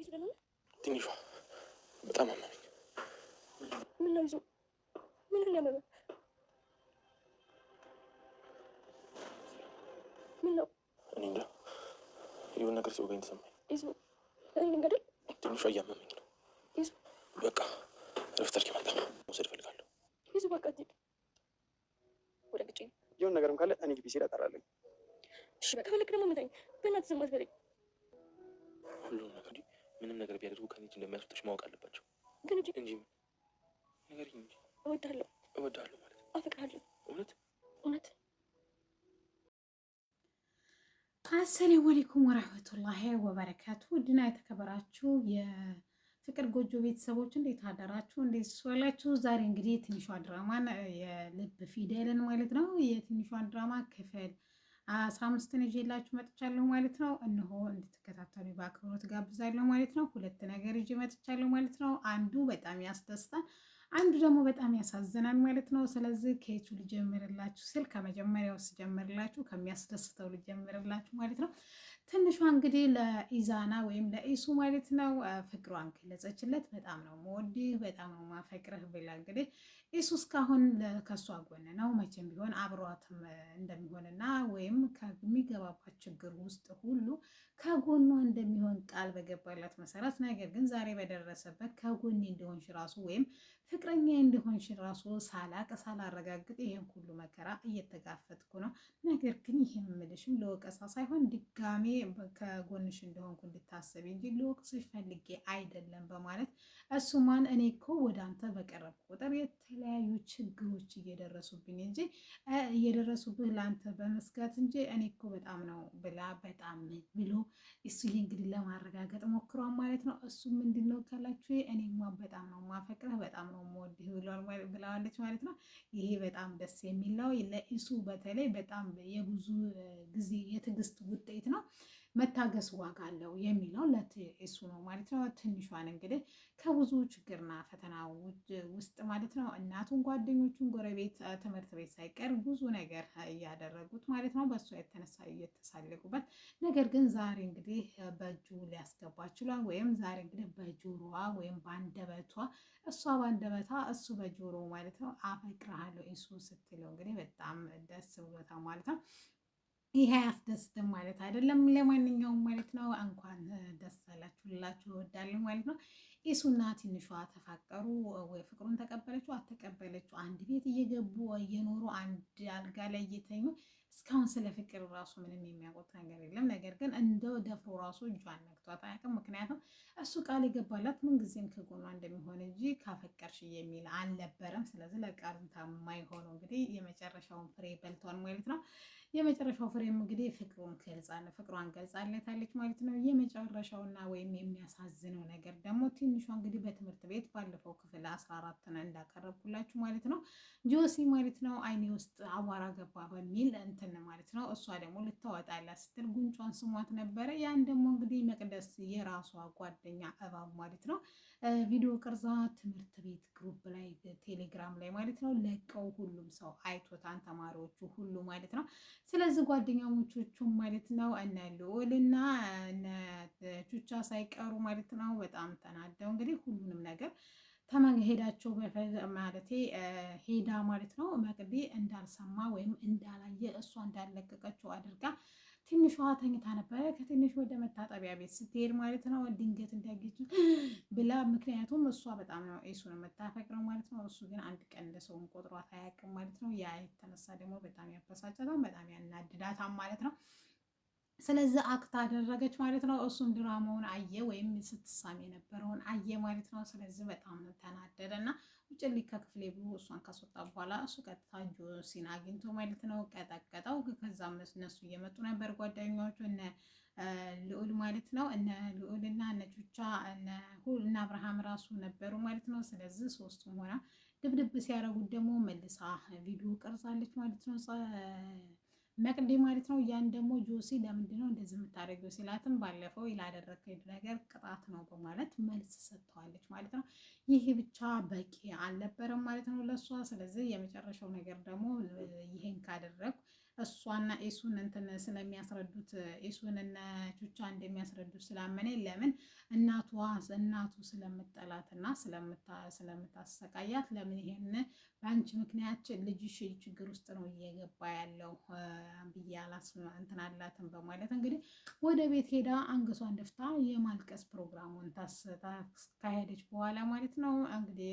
ይስደናል ትንሿ በጣም አመመኝ። ምን ነው ይዞ ምን ያመመ ምን ነው? እኔ እንጃ የሆነ ነገር ሲወጋኝ ተሰማኝ። ይዞ እኔ እንግዲህ ትንሿ እያመመኝ ነው። ይዞ በቃ ረፍት አድርጌ መጣሁ። መውሰድ እፈልጋለሁ። ይዞ በቃ ወደ ግጭ የሆነ ነገርም ካለ እኔ ግቢ ሲል አጠራለኝ። እሺ በቃ ፈለክ ደግሞ መታኝ። በእናትህ ዝም አትበለኝ። ሁሉም ነገር ምንም ነገር ቢያደርጉ ከኔ እንደሚያስወጣሽ ማወቅ አለባቸው። ግን እንጂ ነገር እንጂ እወድሃለሁ ማለት አፈቅርሃለሁ። እውነት አሰላሙ አለይኩም ወራህመቱላሂ ወበረካቱ። ውድና የተከበራችሁ የፍቅር ጎጆ ቤተሰቦች እንዴት አደራችሁ? እንዴት ዋላችሁ? ዛሬ እንግዲህ ትንሿ ድራማን የልብ ፊደልን ማለት ነው የትንሿን ድራማ ክፍል 15ን ይዤላችሁ መጥቻለሁ ማለት ነው። እነሆ እንድትከታተሉ በአክብሮት ጋብዛለሁ ማለት ነው። ሁለት ነገር ይዤ መጥቻለሁ ማለት ነው። አንዱ በጣም ያስደስታል፣ አንዱ ደግሞ በጣም ያሳዝናል ማለት ነው። ስለዚህ ከየቱ ልጀምርላችሁ ስል ከመጀመሪያው ስጀምርላችሁ ከሚያስደስተው ልጀምርላችሁ ማለት ነው። ትንሿ እንግዲህ ለኢዛና ወይም ለኢሱ ማለት ነው ፍቅሯን ገለጸችለት። በጣም ነው የምወድህ፣ በጣም ነው የማፈቅርህ ብላ እንግዲህ ኢሱ እስካሁን ከእሷ ጎን ነው መቼም ቢሆን አብሯትም እንደሚሆንና ወይም ከሚገባባት ችግር ውስጥ ሁሉ ከጎኗ እንደሚሆን ቃል በገባላት መሰረት፣ ነገር ግን ዛሬ በደረሰበት ከጎኔ እንደሆንሽ ራሱ ወይም ፍቅረኛ እንደሆንሽ ራሱ ሳላረጋግጥ ይሄን ሁሉ መከራ እየተጋፈጥኩ ነው። ነገር ግን ይሄን የምልሽም ለወቀሳ ሳይሆን ድጋሜ ከጎንሽ እንደሆንኩ እንድታሰቢ እንጂ ለወቅስሽ ፈልጌ አይደለም በማለት እሱማን እኔ እኮ ወደ አንተ በቀረብኩ ቁጥር የተለያዩ ችግሮች እየደረሱብኝ እንጂ እየደረሱብህ ለአንተ በመስጋት እንጂ እኔ እኮ በጣም ነው ብላ በጣም ብሎ እሱ እንግዲህ ለማረጋገጥ ሞክሯል ማለት ነው። እሱ ምንድን ነው ካላችሁ እኔማ በጣም ነው ማፈቅረህ፣ በጣም ነው የምወድህ ብለዋለች ማለት ነው። ይሄ በጣም ደስ የሚል ነው። ለኢሱ በተለይ በጣም የብዙ ጊዜ የትዕግስት ውጤት ነው። መታገስ ዋጋ አለው የሚለው ለኢሱ ነው ማለት ነው። ትንሿን እንግዲህ ከብዙ ችግርና ፈተና ውስጥ ማለት ነው እናቱን፣ ጓደኞቹን፣ ጎረቤት፣ ትምህርት ቤት ሳይቀር ብዙ ነገር እያደረጉት ማለት ነው በእሷ የተነሳ እየተሳለቁበት፣ ነገር ግን ዛሬ እንግዲህ በእጁ ሊያስገባ ችሏል። ወይም ዛሬ እንግዲህ በጆሮዋ ወይም በአንደበቷ እሷ በአንደበቷ እሱ በጆሮ ማለት ነው አፈቅርሃለሁ ኢሱ ስትለው እንግዲህ በጣም ደስ ብሎታል ማለት ነው። ይሄ አያስደስትም ማለት አይደለም። ለማንኛውም ማለት ነው እንኳን ደስ አላችሁ ልላችሁ እወዳለሁ ማለት ነው። ኢሱና ትንሿ ተፋቀሩ ወይ ፍቅሩን ተቀበለችው አተቀበለችው፣ አንድ ቤት እየገቡ እየኖሩ አንድ አልጋ ላይ እየተኙ እስካሁን ስለ ፍቅር ራሱ ምንም የሚያውቁት ነገር የለም። ነገር ግን እንደ ደፍሮ ራሱ እጇን ነክቷት አያውቅም። ምክንያቱም እሱ ቃል የገባላት ምንጊዜም ከጎኗ እንደሚሆን እንጂ ካፈቀርሽ የሚል አልነበረም። ስለዚህ ለቃሉ ታማኝ ሆኖ እንግዲህ የመጨረሻውን ፍሬ በልቷል ማለት ነው። የመጨረሻው ፍሬም እንግዲህ ፍቅሯን ገልጻለታለች ማለት ነው። የመጨረሻውና ወይም የሚያሳዝነው ነገር ደግሞ ትንሿ እንግዲህ በትምህርት ቤት ባለፈው ክፍል 14 እንዳቀረብኩላችሁ ማለት ነው ጆሲ ማለት ነው አይኔ ውስጥ አቧራ ገባ በሚል እንትን ማለት ነው እሷ ደግሞ ልታወጣላት ስትል ጉንጯን ስሟት ነበረ። ያን ደግሞ እንግዲህ መቅደስ የራሷ ጓደኛ እባብ ማለት ነው ቪዲዮ ቅርጻ ትምህርት ቤት ግሩፕ ላይ ቴሌግራም ላይ ማለት ነው ለቀው ሁሉም ሰው አይቶታን ተማሪዎቹ ሁሉ ማለት ነው። ስለዚህ ጓደኛሞቹም ማለት ነው እነ ልዑልና እነ ቹቻ ሳይቀሩ ማለት ነው በጣም ተናደው እንግዲህ ሁሉንም ነገር ተመሄዳቸው ማለቴ ሄዳ ማለት ነው መቅዲ እንዳልሰማ ወይም እንዳላየ እሷ እንዳለቀቀችው አድርጋ ትንሿ ተኝታ ነበረ። ከትንሽ ወደ መታጠቢያ ቤት ስትሄድ ማለት ነው ድንገት እንዳገኘች ብላ፣ ምክንያቱም እሷ በጣም ነው ኢሱን የምታፈቅረው ማለት ነው። እሱ ግን አንድ ቀን እንደሰውን ቆጥሯት አያውቅም ማለት ነው። ያ የተነሳ ደግሞ በጣም ያበሳጨታል፣ በጣም ያናድዳታል ማለት ነው። ስለዚህ አክት አደረገች ማለት ነው። እሱም ድራማውን አየ ወይም ስትሳም የነበረውን አየ ማለት ነው። ስለዚህ በጣም ተናደደ እና ውጭልኝ ከክፍሌ ብሎ እሷን ካስወጣ በኋላ እሱ ቀጥታ ጆሲን አግኝቶ ማለት ነው ቀጠቀጠው። ከዛም እነሱ እየመጡ ነበር ጓደኛዎቹ እነ ልዑል ማለት ነው እነ ልዑል እና እነ ቹቻ እነ አብርሃም ራሱ ነበሩ ማለት ነው። ስለዚህ ሶስቱም ሆና ድብድብ ሲያደርጉት ደግሞ መልሳ ቪዲዮ ቀርጻለች ማለት ነው መቅዲ ማለት ነው። ያን ደግሞ ጆሲ ለምንድነው እንደዚህ የምታደርገው ሲላትም ባለፈው ላደረከኝ ነገር ቅጣት ነው በማለት መልስ ሰጥተዋለች ማለት ነው። ይህ ብቻ በቂ አልነበረም ማለት ነው ለሷ። ስለዚህ የመጨረሻው ነገር ደግሞ ይሄን ካደረግኩ እሷና ኢሱን እንትን ስለሚያስረዱት ኢሱንና ቹቻ እንደሚያስረዱት ስላመነ ለምን እናቱ ስለምጠላትና ስለምታሰቃያት ለምን ይሄን በአንቺ ምክንያት ልጅሽ ችግር ውስጥ ነው እየገባ ያለው ብዬ እንትን አላትም በማለት እንግዲህ ወደ ቤት ሄዳ አንገቷን ደፍታ የማልቀስ ፕሮግራሙን ታካሄደች በኋላ ማለት ነው። እንግዲህ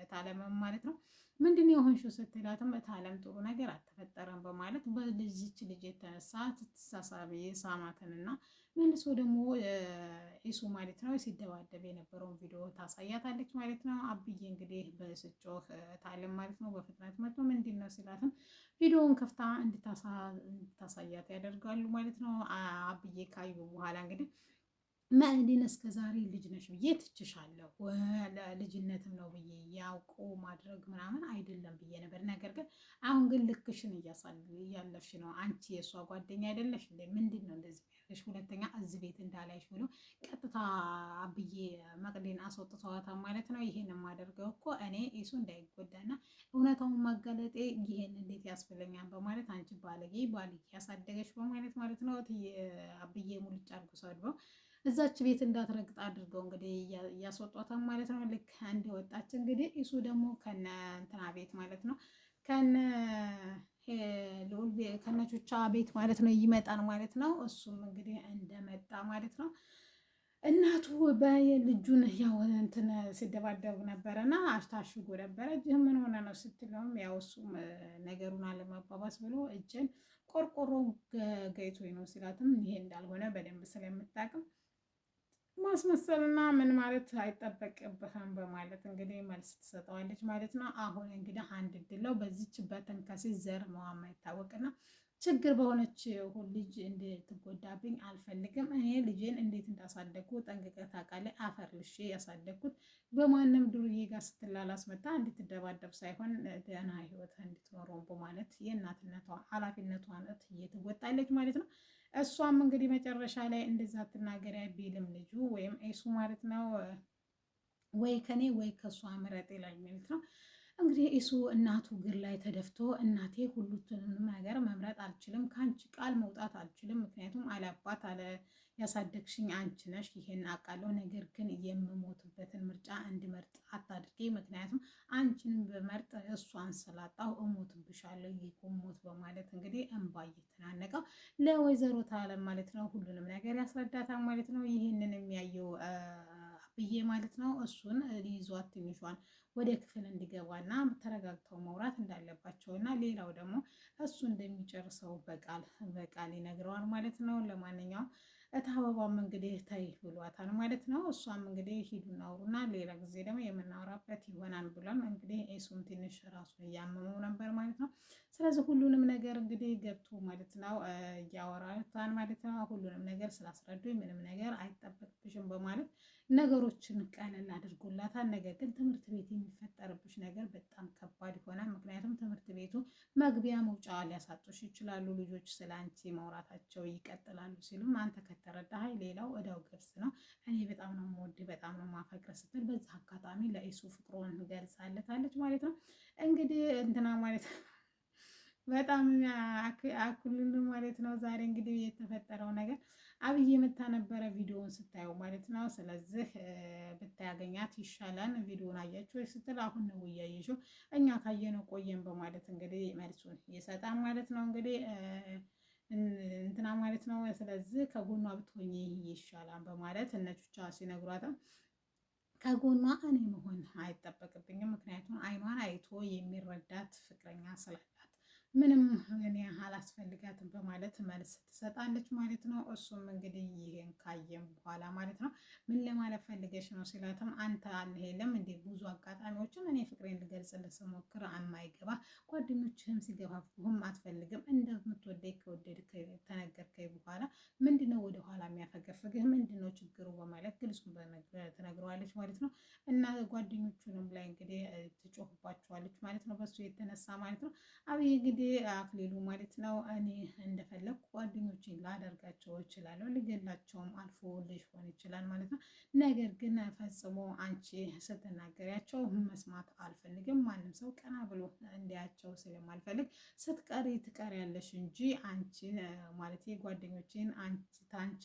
እታለምም ማለት ነው ምንድን ነው የሆንሽው ስትላትም እታለም ጥሩ ነገር አልተፈጠረም በማለት በልጅች ልጅ የተነሳ ትሳሳቢ ሳማትንና መልሶ ደግሞ ኢሱ ማለት ነው ሲደባደብ የነበረውን ቪዲዮ ታሳያታለች ማለት ነው። አብዬ እንግዲህ በስጮህ እታለም ማለት ነው በፍጥነት መጥቶ ምንድን ነው ሲላትም ቪዲዮውን ከፍታ እንድታሳያት ያደርጋሉ ማለት ነው። አብዬ ካዩ በኋላ እንግዲህ መቅዲን እስከ ዛሬ ልጅ ነሽ ብዬ ትችሻለሁ፣ ልጅነትም ነው ብዬ ያውቁ ማድረግ ምናምን አይደለም ብዬ ነበር። ነገር ግን አሁን ግን ልክሽን እያለፍሽ ነው። አንቺ የእሷ ጓደኛ አይደለሽ እንዴ? ምንድን ነው እንደዚህ ያለሽ? ሁለተኛ እዚህ ቤት እንዳላይሽ ብሎ ቀጥታ አብዬ መቅዲን አስወጥተዋታል ማለት ነው። ይሄን የማደርገው እኮ እኔ ኢሱ እንዳይጎዳና እውነታውን ማጋለጤ ይሄን እንዴት ያስብለኛል በማለት አንቺ ባለጌ ያሳደገች በማለት ማለት ነው አብዬ ሙልጭ አድርጎ ሰድበው እዛች ቤት እንዳትረግጥ አድርገው እንግዲህ እያስወጧታል ማለት ነው። ልክ እንደወጣች እንግዲህ ኢሱ ደግሞ ከነ እንትና ቤት ማለት ነው ከነ ቹቻ ቤት ማለት ነው ይመጣል ማለት ነው። እሱም እንግዲህ እንደመጣ ማለት ነው እናቱ በልጁን ያው እንትን ሲደባደቡ ነበረና አሽታሽጎ ነበረ። እጅህ ምን ሆነ ነው ስትለውም ያው እሱም ነገሩን አለማባባስ ብሎ እጅን ቆርቆሮ ገይቶኝ ነው ሲላትም ይሄ እንዳልሆነ በደንብ ስለምታውቅም ማስመሰልና ምን ማለት አይጠበቅብህም በማለት እንግዲህ መልስ ትሰጠዋለች ማለት ነው። አሁን እንግዲህ አንድ ድለው በዚች በተንከሴ ዘር መዋማ ይታወቅና ችግር በሆነች ልጅ እንድትጎዳብኝ አልፈልግም። እኔ ልጄን እንዴት እንዳሳደግኩ ጠንቅቀህ ታውቃለህ። አፈር ልሼ ያሳደግኩት በማንም ዱርዬ ጋር ስትላላስ መታ እንድትደባደብ ሳይሆን ደህና ህይወት እንድትኖረው በማለት የእናትነቷ ኃላፊነቷን እየተወጣለች ማለት ነው። እሷም እንግዲህ መጨረሻ ላይ እንደዛ ትናገር ቢልም ልጁ ወይም ኢሱ ማለት ነው ወይ ከኔ ወይ ከእሷ ምረጥ ይላል ማለት ነው። እንግዲህ ኢሱ እናቱ እግር ላይ ተደፍቶ እናቴ ሁሉንም ነገር መምረጥ አልችልም፣ ከአንቺ ቃል መውጣት አልችልም፣ ምክንያቱም አለአባት አለ ያሳደግሽኝ አንቺ ነሽ፣ ይሄን አውቃለሁ። ነገር ግን የምሞትበትን ምርጫ እንድመርጥ አታድርጌ፣ ምክንያቱም አንቺን በመርጥ እሷን ስላጣሁ እሞትብሻለሁ ይቁሞት በማለት እንግዲህ እንባ እየተናነቀው ለወይዘሮ ታለም ማለት ነው ሁሉንም ነገር ያስረዳታል ማለት ነው። ይህንን የሚያየው ብዬ ማለት ነው እሱን ሊይዟት ትንሿን ወደ ክፍል እንዲገባና ተረጋግተው መውራት እንዳለባቸው እና ሌላው ደግሞ እሱ እንደሚጨርሰው በቃል ይነግረዋል ማለት ነው። ለማንኛውም እታበባም እንግዲህ ታይ ብሏታል ማለት ነው። እሷም እንግዲህ ሂዱና አውሩና ሌላ ጊዜ ደግሞ የምናወራበት ይሆናል ብሏል። እንግዲህ እሱም ትንሽ ራሱን እያመመው ነበር ማለት ነው። ስለዚህ ሁሉንም ነገር እንግዲህ ገብቶ ማለት ነው እያወራታል ማለት ነው። ሁሉንም ነገር ስላስረዱኝ ምንም ነገር አይጠበቅብሽም በማለት ነገሮችን ቀለል አድርጎላታል። ነገር ግን ትምህርት ቤት የሚፈጠርብሽ ነገር በጣም ከባድ ይሆናል። ምክንያቱም ትምህርት ቤቱ መግቢያ መውጫ ሊያሳጡሽ ይችላሉ። ልጆች ስለ አንቺ ማውራታቸው ይቀጥላሉ ሲሉም አንተ ከተረዳህ ሌላው እዳው ገብስ ነው። እኔ በጣም ነው የምወድህ በጣም ነው የማፈቅርህ ስትል በዛ አጋጣሚ ለኢሱ ፍቅሯን ገልጻለታለች ማለት ነው። እንግዲህ እንትና ማለት በጣም አኩልሉ ማለት ነው። ዛሬ እንግዲህ የተፈጠረው ነገር አብዬ የመታ ነበረ ቪዲዮውን ስታየው ማለት ነው። ስለዚህ ብታያገኛት ይሻላል። ቪዲዮውን አያችሁ ወይ ስትል አሁን ነው እያየሽው እኛ ካየነው ቆየን በማለት እንግዲህ መልሱን ይሰጣል ማለት ነው። እንግዲህ እንትና ማለት ነው። ስለዚህ ከጎኗ ብትሆኚ ይሻላል በማለት እነቹቻ ሲነግሯትም ከጎኗ እኔ መሆን አይጠበቅብኝም፣ ምክንያቱም አይኗን አይቶ የሚረዳት ፍቅረኛ ስላላት ምንም እኔ አላስፈልጋትም በማለት መልስ ትሰጣለች ማለት ነው። እሱም እንግዲህ ይሄን ካየም በኋላ ማለት ነው ምን ለማለት ፈልገሽ ነው ሲላትም አንተ አልሄለም እንዴ ብዙ አጋጣሚዎችን እኔ ፍቅሬን ልገልጽልህ ስሞክር የማይገባ ጓደኞችህም ሲገፋፉህም አትፈልግም እንደምትወደኝ ከወደድከኝ ተነገርከኝ በኋላ ምንድነው ወደኋላ የሚያፈግ የሚያርገፍግህ ምንድን ነው ችግሩ በማለት ግልጹን ትነግረዋለች ማለት ነው። እና ጓደኞቹንም ላይ እንግዲህ ትጮህባቸዋለች ማለት ነው፣ በሱ የተነሳ ማለት ነው። አብይ እንግዲህ አክሊሉ ማለት ነው እኔ እንደፈለግኩ ጓደኞቼን ላደርጋቸው እችላለሁ፣ ልገላቸውም አልፎ ሊሆን ይችላል ማለት ነው። ነገር ግን ፈጽሞ አንቺ ስትናገሪያቸው መስማት አልፈልግም። ማንም ሰው ቀና ብሎ እንዲያቸው ስለማልፈልግ ስትቀሪ ትቀሪያለሽ እንጂ አንቺ ማለት ጓደኞቼን አንቺ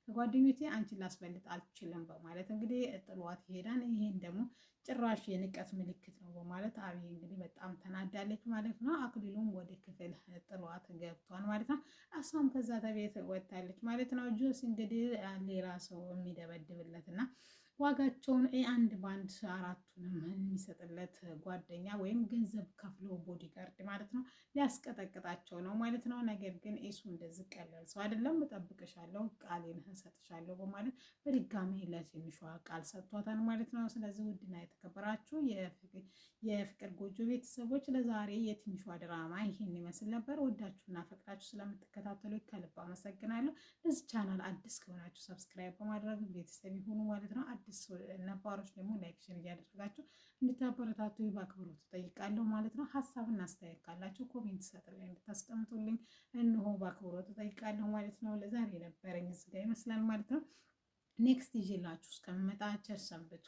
ጓደኞቼ አንቺን ላስበልጥ አልችልም በማለት እንግዲህ ጥሏት ይሄዳል። ይሄን ደግሞ ጭራሽ የንቀት ምልክት ነው በማለት አብይ እንግዲህ በጣም ተናዳለች ማለት ነው። አክሊሉም ወደ ክፍል ጥሏት ገብቷል ማለት ነው። እሷም ከዛ ተቤት ወጥታለች ማለት ነው። ጆስ እንግዲህ ሌላ ሰው የሚደበድብለት እና ዋጋቸውን አንድ ባንድ አራቱንም የሚሰጥለት ጓደኛ ወይም ገንዘብ ከፍሎ ቦዲጋርድ ማለት ነው ሊያስቀጠቅጣቸው ነው ማለት ነው። ነገር ግን እሱ እንደዚህ ቀላል ሰው አይደለም። እጠብቅሻለሁ፣ ቃሌን እሰጥሻለሁ በማለት በድጋሚ ለትንሿ ቃል ሰጥቷታል ማለት ነው። ስለዚህ ውድና የተከበራችሁ የፍቅር ጎጆ ቤተሰቦች ለዛሬ የትንሿ ድራማ ይህን ይመስል ነበር። ወዳችሁና ፈቅዳችሁ ስለምትከታተሉ ከልብ አመሰግናለሁ። ለዚህ ቻናል አዲስ ከሆናችሁ ሰብስክራይብ በማድረግ ቤተሰብ ይሁኑ ማለት ነው። አዲስ ነባሮች ደግሞ ላይክ ሼር እያደረጋችሁ እንድታበረታቱ በአክብሮት እጠይቃለሁ ማለት ነው። ሀሳብና አስተያየት ካላችሁ ኮሜንት ሰጥልኝ እንድታስቀምጡልኝ እንሆ በአክብሮት እጠይቃለሁ ማለት ነው። ለዛሬ የነበረኝ እዚህ ጋ ይመስላል ማለት ነው። ኔክስት ይዤላችሁ እስከምመጣ ቸር ሰንብቱ።